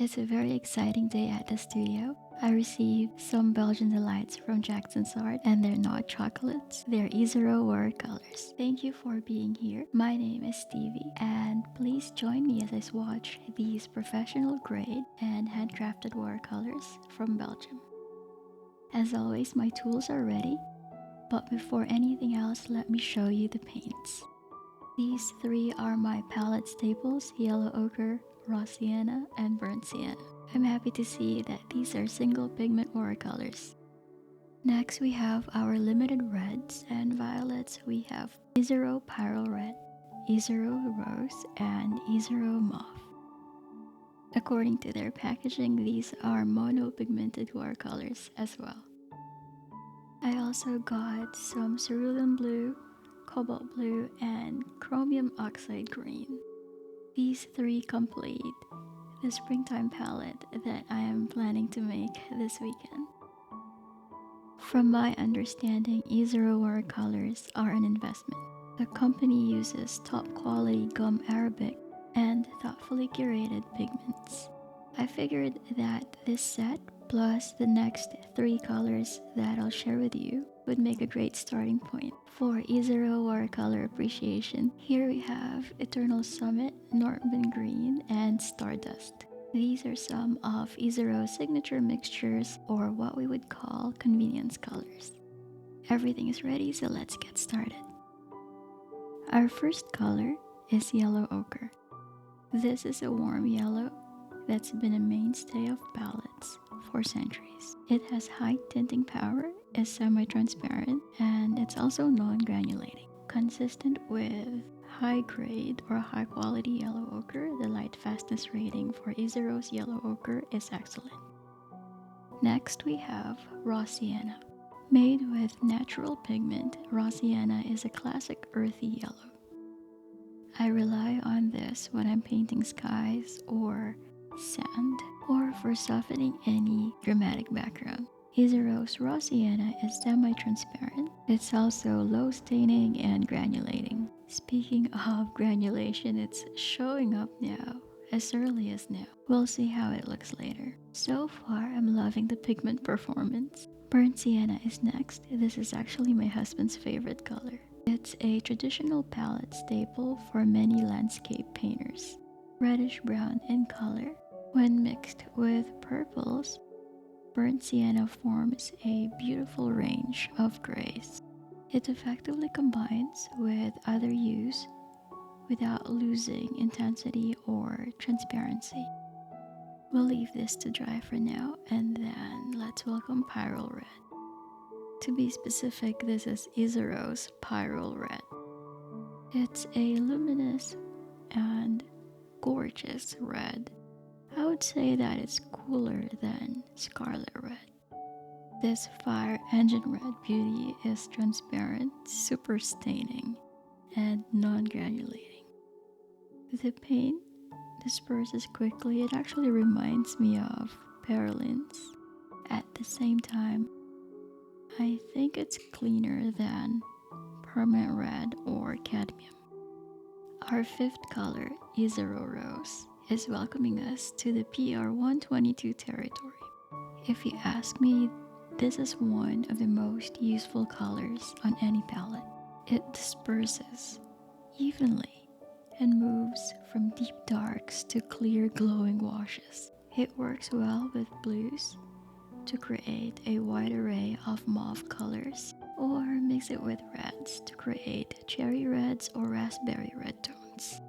It's a very exciting day at the studio. I received some Belgian delights from Jackson's Art, and they're not chocolates, they're Isaro Watercolors. Thank you for being here. My name is Stevie, and please join me as I swatch these professional grade and handcrafted watercolors from Belgium. As always, my tools are ready, but before anything else, let me show you the paints. These three are my palette staples: yellow ochre, raw sienna, and burnt sienna. I'm happy to see that these are single pigment watercolors. Next we have our limited reds and violets. We have Isaro Pyrrole Red, Isaro Rose, and Isaro Mauve. According to their packaging, these are monopigmented watercolors as well. I also got some Ceruleum blue, Cobalt blue, and Chromium Oxide green. These three complete the springtime palette that I am planning to make this weekend. From my understanding, Isaro Watercolors are an investment. The company uses top quality gum arabic and thoughtfully curated pigments. I figured that this set plus the next three colors that I'll share with you would make a great starting point for Isaro watercolor appreciation. Here we have Eternal Summit, Nordmann Green, and Stardust. These are some of Isaro's signature mixtures, or what we would call convenience colors. Everything is ready, so let's get started. Our first color is yellow ochre. This is a warm yellow that's been a mainstay of palettes for centuries. It has high tinting power, is semi-transparent, and it's also non-granulating. Consistent with high-grade or high-quality yellow ochre, the light fastness rating for Isaro's yellow ochre is excellent. Next we have raw sienna. Made with natural pigment, raw sienna is a classic earthy yellow. I rely on this when I'm painting skies or sand, or for softening any dramatic background. Isaro's raw sienna is semi-transparent. It's also low staining and granulating. Speaking of granulation, it's showing up now, as early as now. We'll see how it looks later. So far, I'm loving the pigment performance. Burnt sienna is next. This is actually my husband's favorite color. It's a traditional palette staple for many landscape painters. Reddish brown in color. When mixed with purples, burnt sienna forms a beautiful range of grays. It effectively combines with other hues without losing intensity or transparency. We'll leave this to dry for now, and then let's welcome Pyrrole Red. To be specific, this is Isaro's Pyrrole Red. It's a luminous and gorgeous red. I would say that it's cooler than Scarlet Red. This fire engine red beauty is transparent, super staining, and non-granulating. The paint disperses quickly. It actually reminds me of Pyrrole's. At the same time, I think it's cleaner than permanent red or cadmium. Our fifth color, Isaro Rose, is welcoming us to the PR122 territory. If you ask me, this is one of the most useful colors on any palette. It disperses evenly and moves from deep darks to clear glowing washes. It works well with blues to create a wide array of mauve colors, or mix it with reds to create cherry reds or raspberry red tones.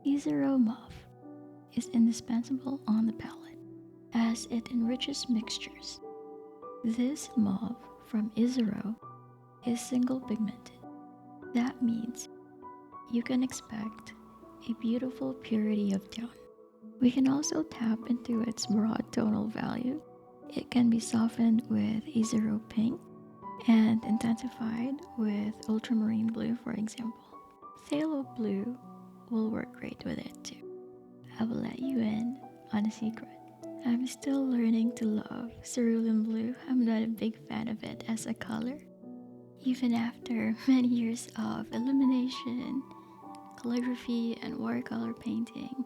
Isaro Mauve is indispensable on the palette as it enriches mixtures. This mauve from Isaro is single pigmented. That means you can expect a beautiful purity of tone. We can also tap into its broad tonal value. It can be softened with Isaro Pink and intensified with ultramarine blue, for example. Phthalo blue will work great with it too. I will let you in on a secret. I'm still learning to love ceruleum blue. I'm not a big fan of it as a color. Even after many years of illumination, calligraphy, and watercolor painting,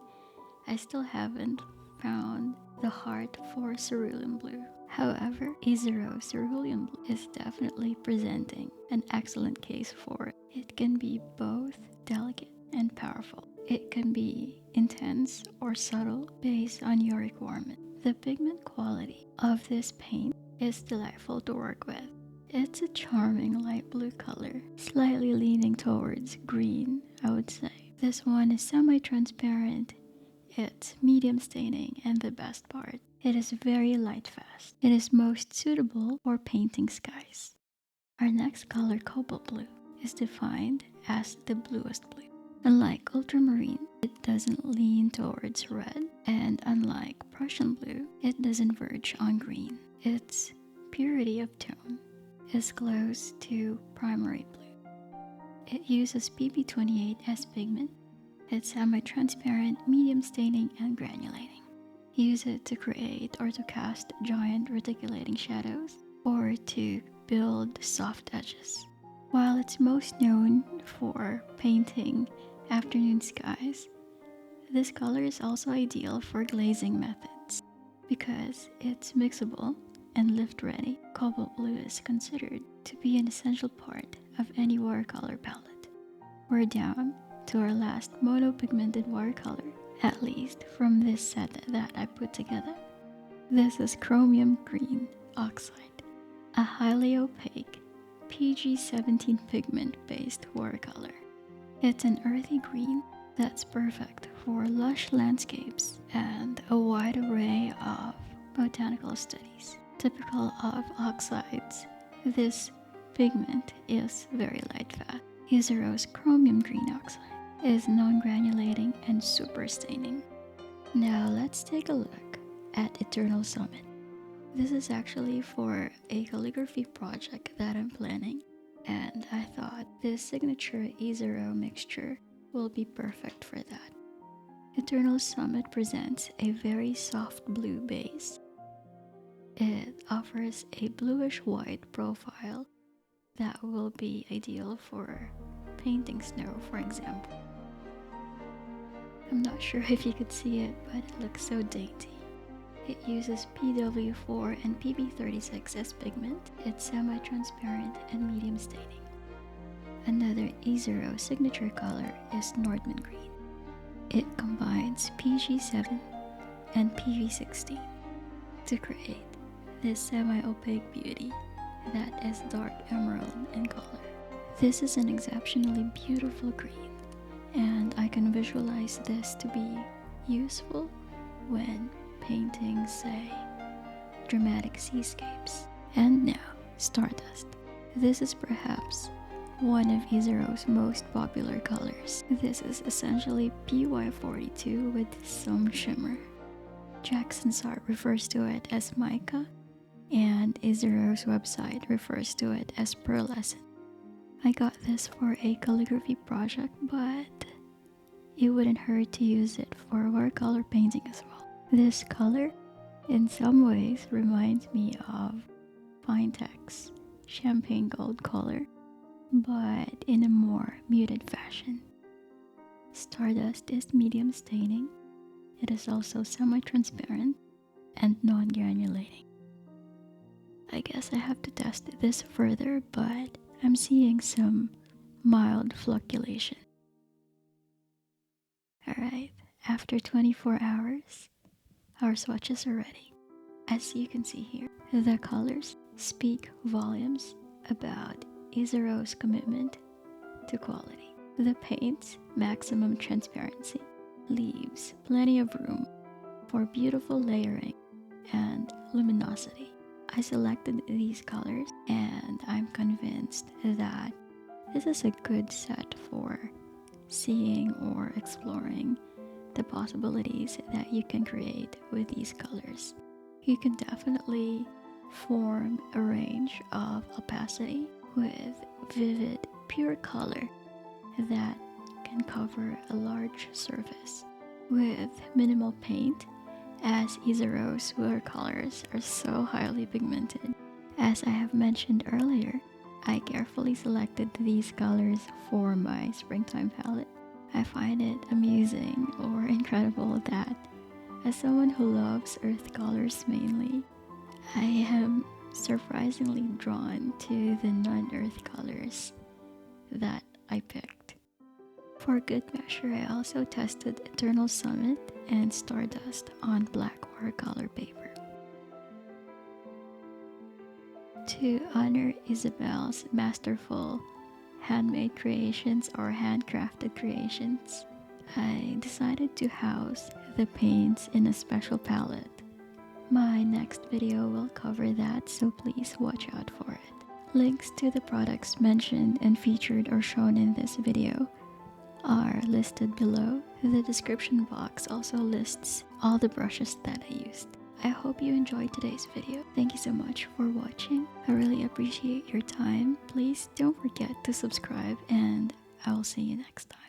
I still haven't found the heart for Ceruleum blue. However, Isaro Ceruleum blue is definitely presenting an excellent case for it. It can be both delicate and powerful. It can be intense or subtle based on your requirement. The pigment quality of this paint is delightful to work with. It's a charming light blue color, slightly leaning towards green, I would say. This one is semi-transparent. It's medium staining, and the best part, it is very light fast. It is most suitable for painting skies. Our next color, Cobalt blue, is defined as the bluest blue. Unlike ultramarine, it doesn't lean towards red, and unlike Prussian blue, it doesn't verge on green. Its purity of tone is close to primary blue. It uses PP28 as pigment. It's semi-transparent, medium staining, and granulating. Use it to create or to cast giant reticulating shadows or to build soft edges. While it's most known for painting afternoon skies, this color is also ideal for glazing methods. Because it's mixable and lift ready, Cobalt blue is considered to be an essential part of any watercolor palette. We're down to our last monopigmented watercolor, at least from this set that I put together. This is Chromium Green Oxide, a highly opaque PG-17 pigment-based watercolor. It's an earthy green that's perfect for lush landscapes and a wide array of botanical studies. Typical of oxides, this pigment is very light fast. Isaro's Chromium Green Oxide is non-granulating and super staining. Now let's take a look at Eternal Summit. This is actually for a calligraphy project that I'm planning, and I thought this signature Isaro mixture will be perfect for that. Eternal Summit presents a very soft blue base. It offers a bluish-white profile that will be ideal for painting snow, for example. I'm not sure if you could see it, but it looks so dainty. It uses PW4 and PB36 as pigment. It's semi-transparent and medium staining. Another Isaro signature color is Nordmann Green. It combines PG7 and PV16 to create this semi-opaque beauty that is dark emerald in color. This is an exceptionally beautiful green, and I can visualize this to be useful when painting, say, dramatic seascapes. And now, Stardust. This is perhaps one of Isaro's most popular colors. This is essentially PY42 with some shimmer. Jackson's art refers to it as mica, and Isaro's website refers to it as pearlescent. I got this for a calligraphy project, but it wouldn't hurt to use it for watercolor painting as well. This color, in some ways, reminds me of Fintex champagne gold color, but in a more muted fashion. Stardust is medium staining. It is also semi-transparent and non-granulating. I guess I have to test this further, but I'm seeing some mild flocculation. Alright, after 24 hours, our swatches are ready. As you can see here, the colors speak volumes about Isaro's commitment to quality. The paint's maximum transparency leaves plenty of room for beautiful layering and luminosity. I selected these colors, and I'm convinced that this is a good set for seeing or exploring the possibilities that you can create with these colors. You can definitely form a range of opacity with vivid, pure color that can cover a large surface with minimal paint, as Isaro's watercolors are so highly pigmented. As I have mentioned earlier, I carefully selected these colors for my springtime palette. I find it amusing or incredible that As someone who loves earth colors mainly, I am surprisingly drawn to the non-earth colors that I picked. For good measure, I also tested Eternal Summit and Stardust on black watercolor paper. To honor Isabelle's masterful handmade creations or handcrafted creations, I decided to house the paints in a special palette. My next video will cover that, so please watch out for it. Links to the products mentioned and featured or shown in this video are listed below. The description box also lists all the brushes that I used. I hope you enjoyed today's video. Thank you so much for watching. I really appreciate your time. Please don't forget to subscribe, and I will see you next time.